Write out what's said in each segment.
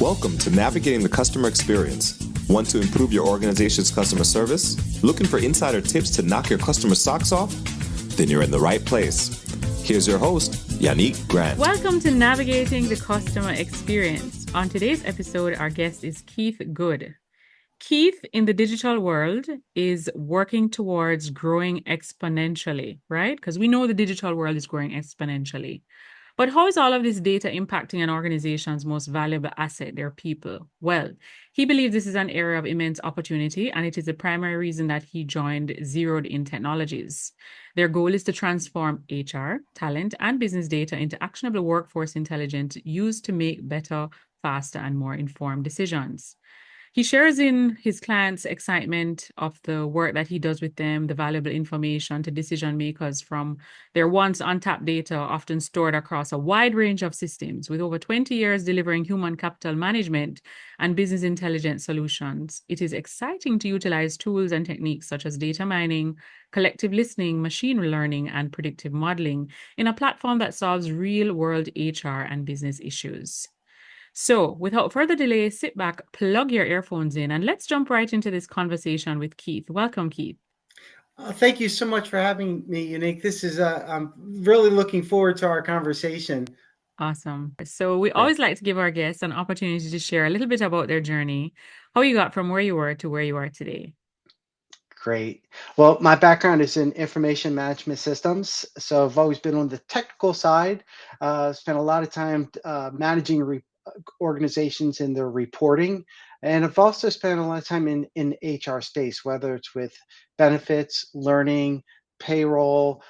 Welcome to Navigating the Customer Experience. Want to improve your organization's customer service? Looking for insider tips to knock your customer socks off? Then you're in the right place. Here's your host, Yanique Grant. Welcome to Navigating the Customer Experience. On today's episode, our guest is Keith Goode. Keith, in the digital world, is working towards growing exponentially, right? Because we know the digital world is growing exponentially. But how is all of this data impacting an organization's most valuable asset, their people? Well, he believes this is an area of immense opportunity, and it is the primary reason that he joined ZeroedIn Technologies. Their goal is to transform HR, talent, and business data into actionable workforce intelligence used to make better, faster, and more informed decisions. He shares in his clients' excitement of the work that he does with them, the valuable information to decision makers from their once untapped data, often stored across a wide range of systems. With over 20 years delivering human capital management and business intelligence solutions, it is exciting to utilize tools and techniques such as data mining, collective listening, machine learning, and predictive modeling in a platform that solves real-world HR and business issues. So, without further delay, sit back, plug your earphones in, and let's jump right into this conversation with Keith. Welcome, Keith. Thank you so much for having me, Yanique. I'm really looking forward to our conversation. Awesome. So, we always like to give our guests an opportunity to share a little bit about their journey, how you got from where you were to where you are today. Great. Well, my background is in information management systems. So I've always been on the technical side, spent a lot of time managing organizations in their reporting. And I've also spent a lot of time in HR space, whether it's with benefits, learning, payroll,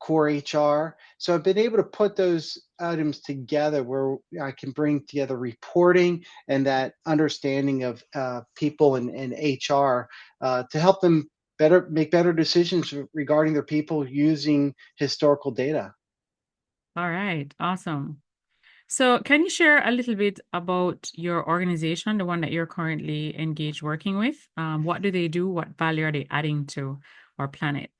core HR. So I've been able to put those items together where I can bring together reporting and that understanding of people and HR to help them make better decisions regarding their people using historical data. All right. Awesome. So, can you share a little bit about your organization, the one that you're currently engaged working with? What do they do? What value are they adding to our planet?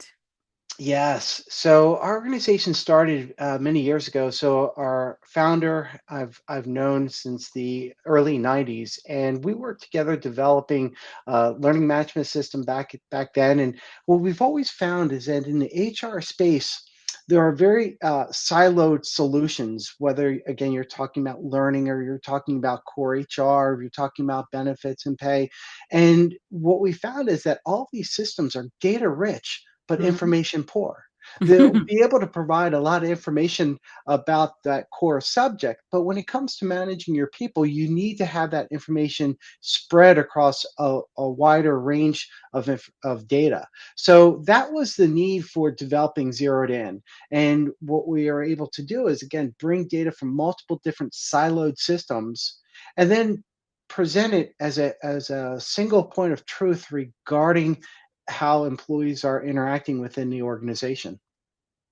Yes. So our organization started many years ago. So our founder, I've known since the early '90s, and we worked together developing a learning management system back then. And what we've always found is that in the HR space, there are very siloed solutions. Whether again you're talking about learning, or you're talking about core HR, or you're talking about benefits and pay. And what we found is that all these systems are data rich but Mhm. information poor. They'll be able to provide a lot of information about that core subject, but when it comes to managing your people, you need to have that information spread across a wider range of data. So that was the need for developing Zeroed In. And what we are able to do is, again, bring data from multiple different siloed systems and then present it as a single point of truth regarding how employees are interacting within the organization.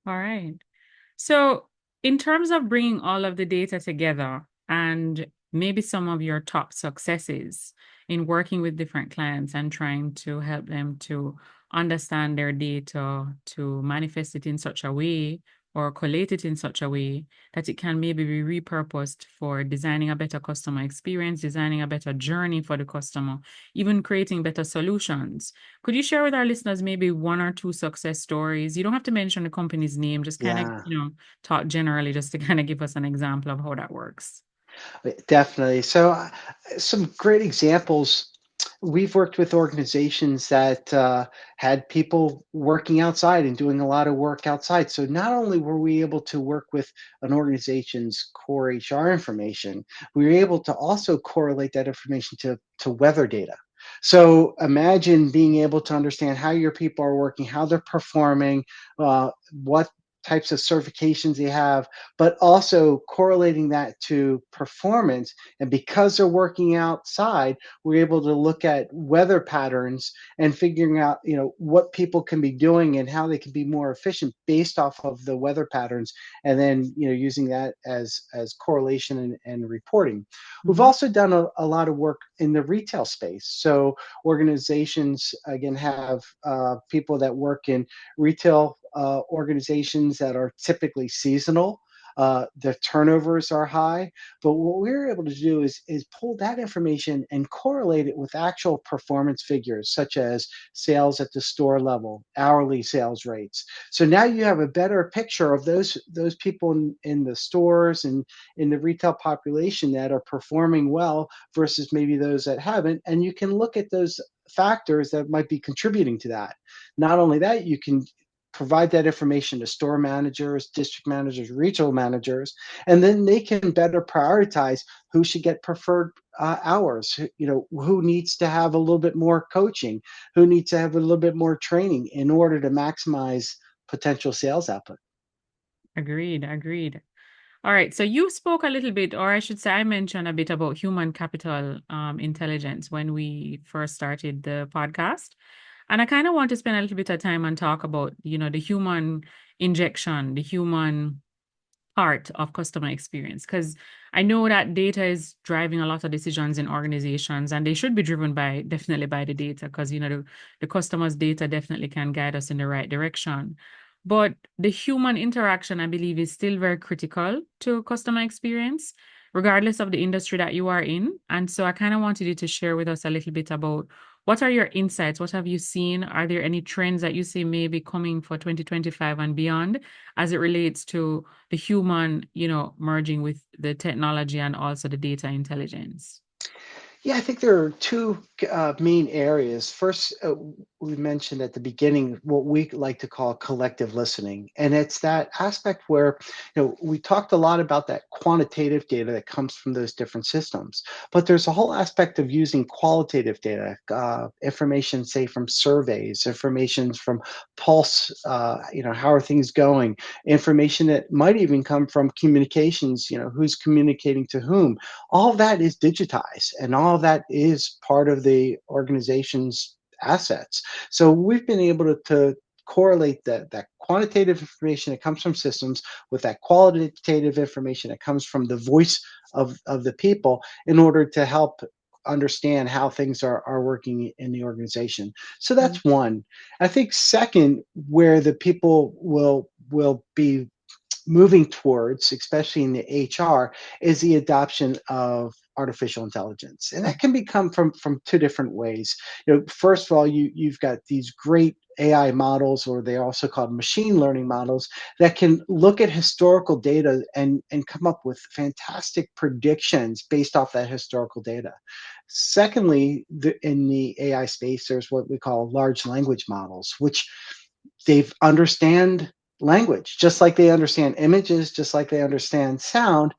All right. So, in terms of bringing all of the data together and maybe some of your top successes in working with different clients and trying to help them to understand their data, to manifest it in such a way or collate it in such a way that it can maybe be repurposed for designing a better customer experience, designing a better journey for the customer, even creating better solutions. Could you share with our listeners maybe one or two success stories? You don't have to mention the company's name, just kind of, Yeah, talk generally just to kind of give us an example of how that works. definitely. So, some great examples. We've worked with organizations that had people working outside and doing a lot of work outside. So, not only were we able to work with an organization's core HR information, we were able to also correlate that information to weather data. So, imagine being able to understand how your people are working, how they're performing, what types of certifications they have, but also correlating that to performance. And because they're working outside, we're able to look at weather patterns and figuring out, what people can be doing and how they can be more efficient based off of the weather patterns, and then, using that as correlation and reporting. We've Mhm. also done a lot of work in the retail space. So organizations again have people that work in retail organizations that are typically seasonal. the turnovers are high. But what we're able to do is pull that information and correlate it with actual performance figures, such as sales at the store level, hourly sales rates. So now you have a better picture of those people in the stores and in the retail population that are performing well versus maybe those that haven't. And you can look at those factors that might be contributing to that. Not only that, you can provide that information to store managers, district managers, regional managers, and then they can better prioritize who should get preferred hours. Who needs to have a little bit more coaching, who needs to have a little bit more training in order to maximize potential sales output. Agreed, agreed. All right. So you spoke a little bit, or I should say, I mentioned a bit about human capital intelligence when we first started the podcast. And I kind of want to spend a little bit of time and talk about, the human injection, the human part of customer experience, because I know that data is driving a lot of decisions in organizations, and they should be driven definitely by the data, because the customer's data definitely can guide us in the right direction. But the human interaction, I believe, is still very critical to customer experience, regardless of the industry that you are in. And so I kind of wanted you to share with us a little bit about what are your insights? What have you seen? Are there any trends that you see maybe coming for 2025 and beyond as it relates to the human, merging with the technology and also the data intelligence? Yeah, I think there are two main areas. First, we mentioned at the beginning what we like to call collective listening, and it's that aspect where we talked a lot about that quantitative data that comes from those different systems, but there's a whole aspect of using qualitative data, information, say from surveys, information from pulse, how are things going, information that might even come from communications, who's communicating to whom. All that is digitized, and all that is part of the organization's assets. So we've been able to correlate that quantitative information that comes from systems with that qualitative information that comes from the voice of the people in order to help understand how things are working in the organization. So Mm. that's one. I think second, where the people will be moving towards, especially in the HR, is the adoption of artificial intelligence, and that can become from two different ways. First of all, you've got these great AI models, or they also called machine learning models, that can look at historical data and come up with fantastic predictions based off that historical data. Secondly, in the AI space, there's what we call large language models, which they understand language just like they understand images, just like they understand sound.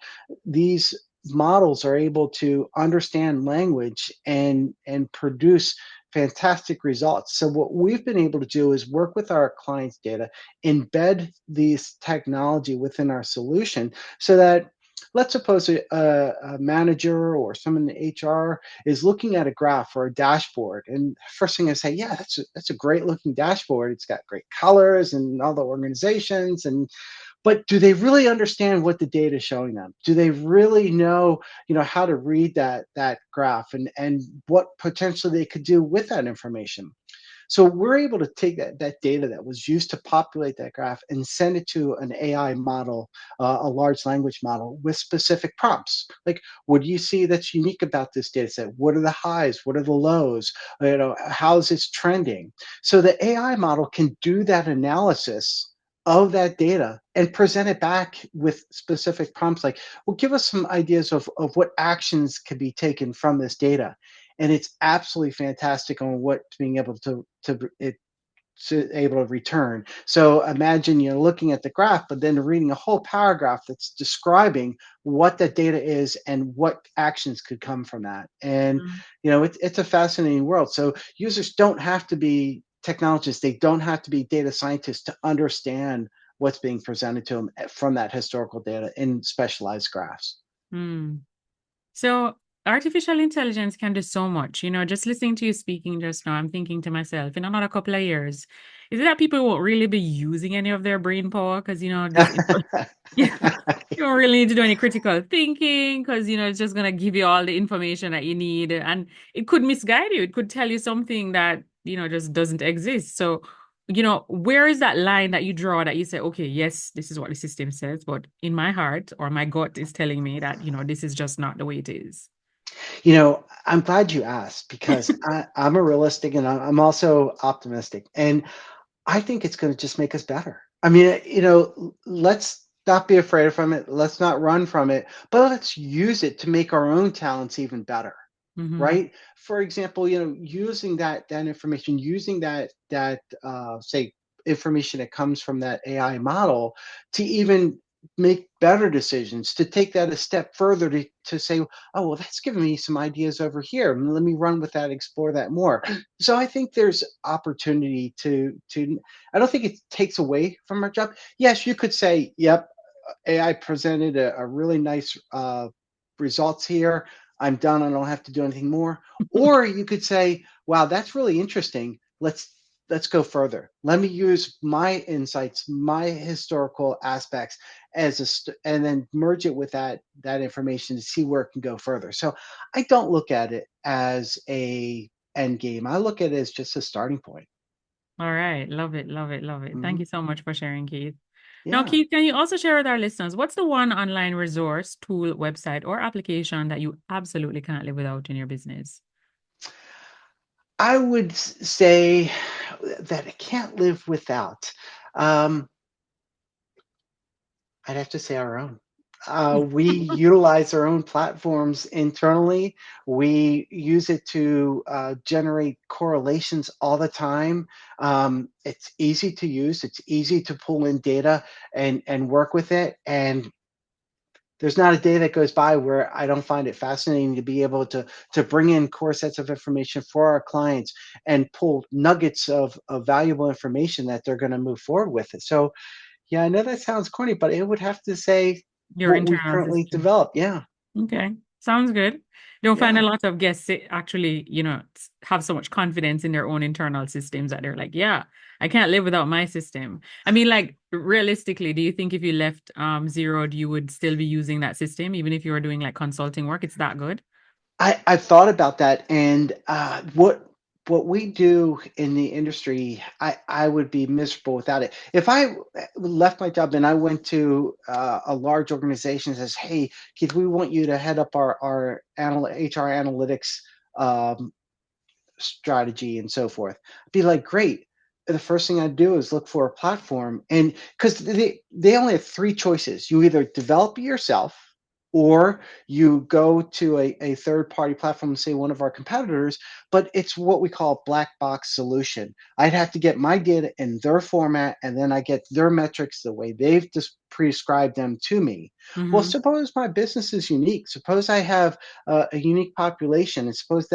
These models are able to understand language and produce fantastic results. So what we've been able to do is work with our clients' data, embed these technology within our solution, so that, let's suppose a manager or someone in HR is looking at a graph or a dashboard, and first thing I say, yeah, that's a great looking dashboard. It's got great colors and all the organizations, but do they really understand what the data is showing them? Do they really know, how to read that graph and what potentially they could do with that information? So we're able to take that data that was used to populate that graph and send it to an AI model, a large language model with specific prompts. Like, what do you see that's unique about this data set? What are the highs? What are the lows? How is this trending? So the AI model can do that analysis of that data and present it back with specific prompts like, well, give us some ideas of what actions could be taken from this data. And it's absolutely fantastic on what being able to able to return. So imagine you're looking at the graph, but then reading a whole paragraph that's describing what that data is and what actions could come from that. And Mm. it's a fascinating world. So users don't have to be technologists; they don't have to be data scientists to understand what's being presented to them from that historical data in specialized graphs. Mm. So artificial intelligence can do so much. Just listening to you speaking just now, I'm thinking to myself, in another couple of years, is it that people won't really be using any of their brain power? Because, just you don't really need to do any critical thinking, because, it's just going to give you all the information that you need. And it could misguide you. It could tell you something that, just doesn't exist. So where is that line that you draw that you say, okay, yes, this is what the system says, but in my heart or my gut is telling me that, this is just not the way it is. I'm glad you asked because I'm a realistic and I'm also optimistic. And I think it's going to just make us better. I mean, let's not be afraid from it. Let's not run from it, but let's use it to make our own talents even better. Mm-hmm. Right. For example, using that information, using that say information that comes from that AI model to even make better decisions, to take that a step further to say, oh, well, that's giving me some ideas over here. Let me run with that, explore that more. So I think there's opportunity to I don't think it takes away from our job. Yes, you could say, yep, AI presented a really nice results here. I'm done. I don't have to do anything more. Or you could say, wow, that's really interesting. Let's go further. Let me use my insights, my historical aspects and then merge it with that information to see where it can go further. So I don't look at it as a end game. I look at it as just a starting point. All right. Love it. Love it. Love it. Thank Mhm. you so much for sharing, Keith. Now, Yeah. Keith, can you also share with our listeners what's the one online resource, tool, website, or application that you absolutely can't live without in your business? I would say that I can't live without. Um, I'd have to say our own. We utilize our own platforms internally. We use it to generate correlations all the time. It's easy to use. It's easy to pull in data and work with it. And there's not a day that goes by where I don't find it fascinating to be able to bring in core sets of information for our clients and pull nuggets of valuable information that they're going to move forward with it. So yeah, I know that sounds corny, but it would have to say Your what we internal currently system. develop. Yeah, Okay. Sounds good. Don't find a yeah. lot of guests actually, have so much confidence in their own internal systems that they're like, yeah, I can't live without my system. I mean, like realistically, do you think if you left Zeroed, you would still be using that system, even if you were doing like consulting work? It's that good? I've thought about that, and what we do in the industry, I would be miserable without it. If I left my job and I went to a large organization and says, "Hey, Keith, we want you to head up our HR analytics um, strategy and so forth," I'd be like, "Great." The first thing I'd do is look for a platform, and because they only have three choices: you either develop it yourself, or you go to a third party platform, say one of our competitors, but it's what we call a black box solution. I'd have to get my data in their format, and then I get their metrics the way they've just prescribed them to me. Well, Mm-hmm. suppose my business is unique. Suppose I have a unique population, and suppose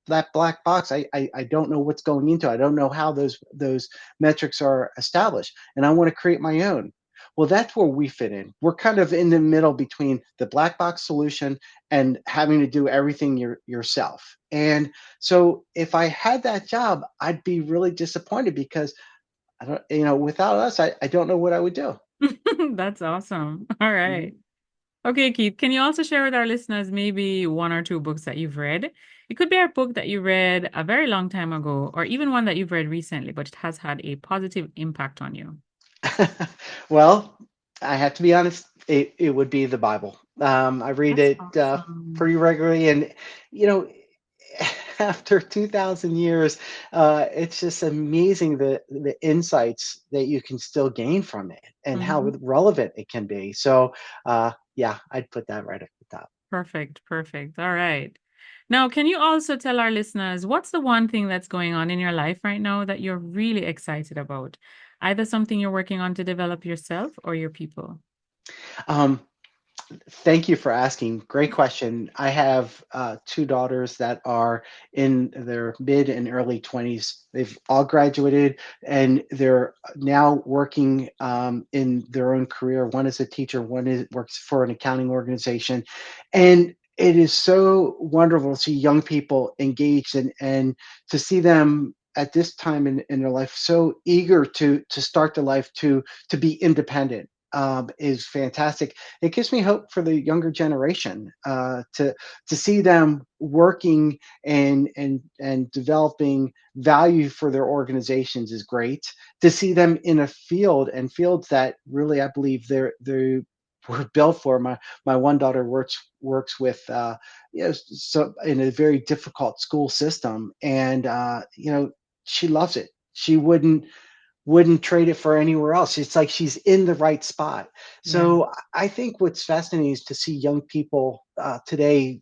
that black box, I don't know what's going into. I don't know how those metrics are established, and I want to create my own. Well, that's where we fit in. We're kind of in the middle between the black box solution and having to do everything yourself. And so if I had that job, I'd be really disappointed because I don't, without us, I don't know what I would do. That's awesome. All right. Mhm. Okay, Keith, can you also share with our listeners maybe one or two books that you've read? It could be a book that you read a very long time ago, or even one that you've read recently, but it has had a positive impact on you. Well, I have to be honest, it would be the Bible. I read That's it awesome. pretty regularly, and you know, after 2,000 years, it's just amazing the insights that you can still gain from it and how Hmm. relevant it can be. So, yeah, I'd put that right at the top. Perfect, perfect. All right. Now, can you also tell our listeners what's the one thing that's going on in your life right now that you're really excited about? Either something you're working on to develop yourself or your people. Um, Thank you for asking. Great question. I have two daughters that are in their mid and early 20s. They've all graduated and they're now working in their own career. One is a teacher, works for an accounting organization. And it is so wonderful to see young people engaged and to see them at this time in their life so eager to start their life to be independent is fantastic. It gives me hope for the younger generation to see them working and developing value for their organizations is great. To see them in a field and fields that really I believe they were built for. My one daughter works with so in a very difficult school system, and she loves it. She wouldn't trade it for anywhere else. It's like she's in the right spot. Yeah. So I think what's fascinating is to see young people today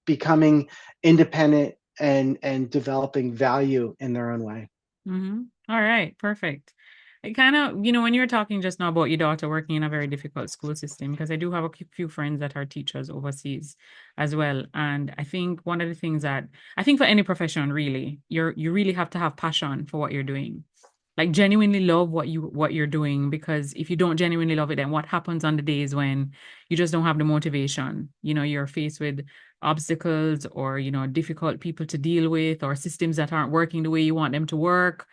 becoming independent and developing value in their own way. Mm-hmm. All right, perfect. It kind of, when you were talking just now about your daughter working in a very difficult school system, because I do have a few friends that are teachers overseas as well. And I think one of the things that I think for any profession, really, you really have to have passion for what you're doing. Like genuinely love what you're doing, because if you don't genuinely love it, then what happens on the days when you just don't have the motivation? You're faced with obstacles or difficult people to deal with or systems that aren't working the way you want them to work.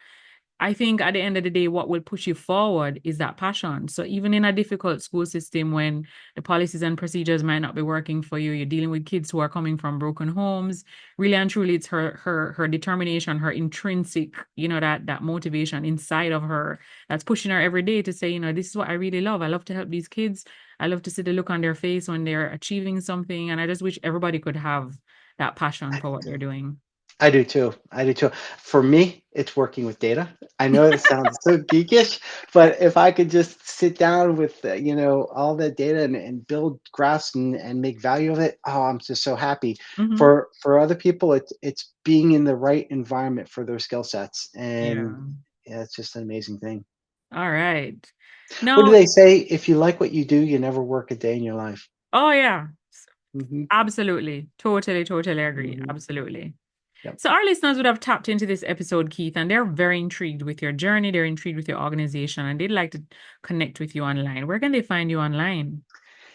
I think at the end of the day, what will push you forward is that passion. So even in a difficult school system, when the policies and procedures might not be working for you, you're dealing with kids who are coming from broken homes. Really and truly, it's her determination, her intrinsic, that motivation inside of her that's pushing her every day to say, this is what I really love. I love to help these kids. I love to see the look on their face when they're achieving something. And I just wish everybody could have that passion for what they're doing. I do too. I do too. For me, it's working with data. I know it sounds so geekish, but if I could just sit down with all that data and build graphs and make value of it, oh, I'm just so happy. Mhm. For other people, it's being in the right environment for their skill sets, Yeah. and yeah, it's just an amazing thing. All right. What do Now, they say? If you like what you do, you never work a day in your life. oh yeah, Hmm. absolutely. Totally agree. Hmm. Absolutely. Yep. So our listeners would have tapped into this episode, Keith, and they're very intrigued with your journey. They're intrigued with your organization, and they'd like to connect with you online. Where can they find you online?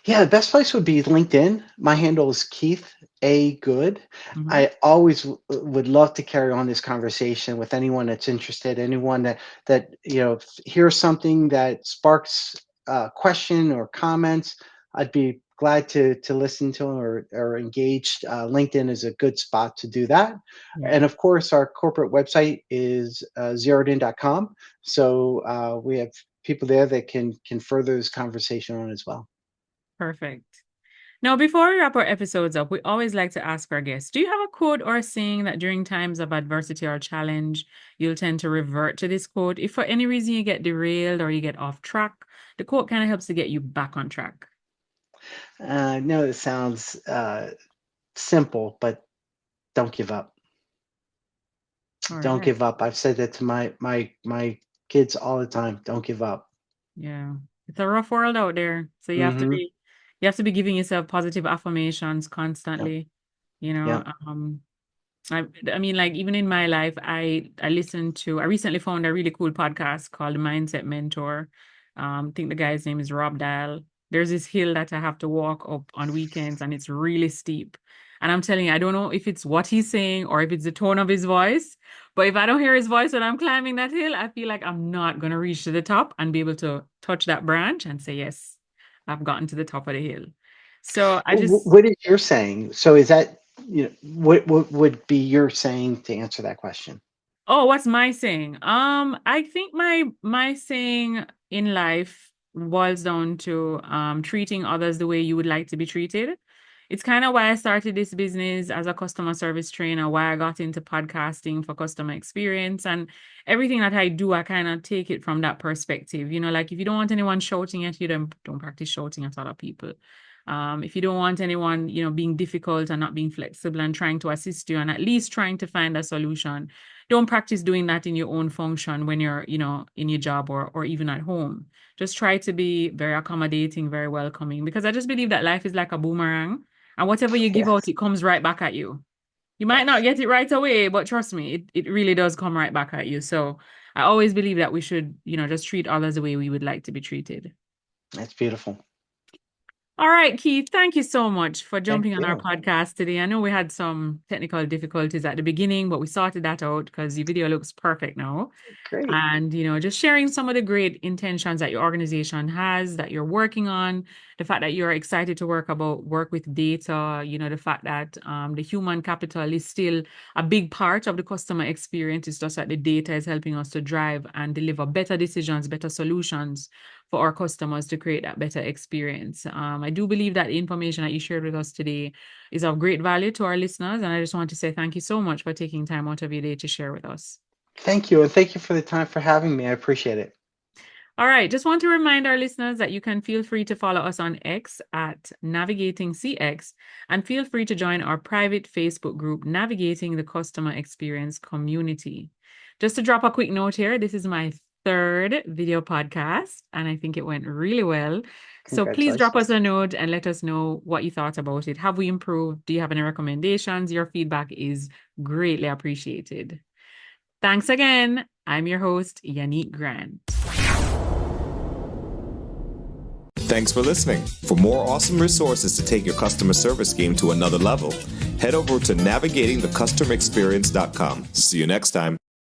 Yeah, the best place would be LinkedIn. My handle is Keith A. Good. Mhm. I always would love to carry on this conversation with anyone that's interested, anyone that hears something that sparks a question or comments. I'd be glad to listen to or engage. LinkedIn is a good spot to do that. Yeah, And of course, our corporate website is ZeroedIn.com. So we have people there that can further this conversation on as well. perfect. Now, before we wrap our episodes up, we always like to ask our guests, do you have a quote or a saying that during times of adversity or challenge, you'll tend to revert to this quote? If for any reason you get derailed or you get off track, the quote kind of helps to get you back on track. I know it sounds simple, but don't give up. All Don't right. give up. I've said that to my kids all the time. Don't give up. Yeah. It's a rough world out there. So Hmm. you have to be giving yourself positive affirmations Yep. constantly. You know, Yep. I mean, like even in my life, I recently found a really cool podcast called Mindset Mentor. I think the guy's name is Rob Dial. There's this hill that I have to walk up on weekends, and it's really steep. And I'm telling you, I don't know if it's what he's saying or if it's the tone of his voice, but if I don't hear his voice when I'm climbing that hill, I feel like I'm not gonna reach to the top and be able to touch that branch and say, yes, I've gotten to the top of the hill. So I just What is your saying? So is that what would be your saying to answer that question? Oh, what's my saying? I think my saying in life boils down to treating others the way you would like to be treated. It's kind of why I started this business as a customer service trainer, why I got into podcasting for customer experience, and everything that I do, I kind of take it from that perspective. Like if you don't want anyone shouting at you, then don't practice shouting at other people. If you don't want anyone, being difficult and not being flexible and trying to assist you and at least trying to find a solution, don't practice doing that in your own function when you're, in your job or even at home. Just try to be very accommodating, very welcoming, because I just believe that life is like a boomerang, and whatever you give out, Yes. it comes right back at you. You might not Yes. get it right away, but trust me, it really does come right back at you. So I always believe that we should, just treat others the way we would like to be treated. That's beautiful. All right, Keith, thank you so much for Thank jumping on our you. podcast today. I know we had some technical difficulties at the beginning, but we sorted that out because your video looks perfect now. Great. And, just sharing some of the great intentions that your organization has, that you're working on, the fact that you're excited to work with data, the fact that the human capital is still a big part of the customer experience. It's just that the data is helping us to drive and deliver better decisions, better solutions for our customers to create that better experience. I do believe that the information that you shared with us today is of great value to our listeners. And I just want to say thank you so much for taking time out of your day to share with us. Thank you. And thank you for the time for having me. I appreciate it. All right. Just want to remind our listeners that you can feel free to follow us on X at NavigatingCX and feel free to join our private Facebook group, Navigating the Customer Experience Community. Just to drop a quick note here, this is my third video podcast, and I think it went really well. So please drop us a note and let us know what you thought about it. Have we improved? Do you have any recommendations? Your feedback is greatly appreciated. Thanks again. I'm your host, Yanique Grant. Thanks for listening. For more awesome resources to take your customer service game to another level, head over to navigatingthecustomerexperience.com. See you next time.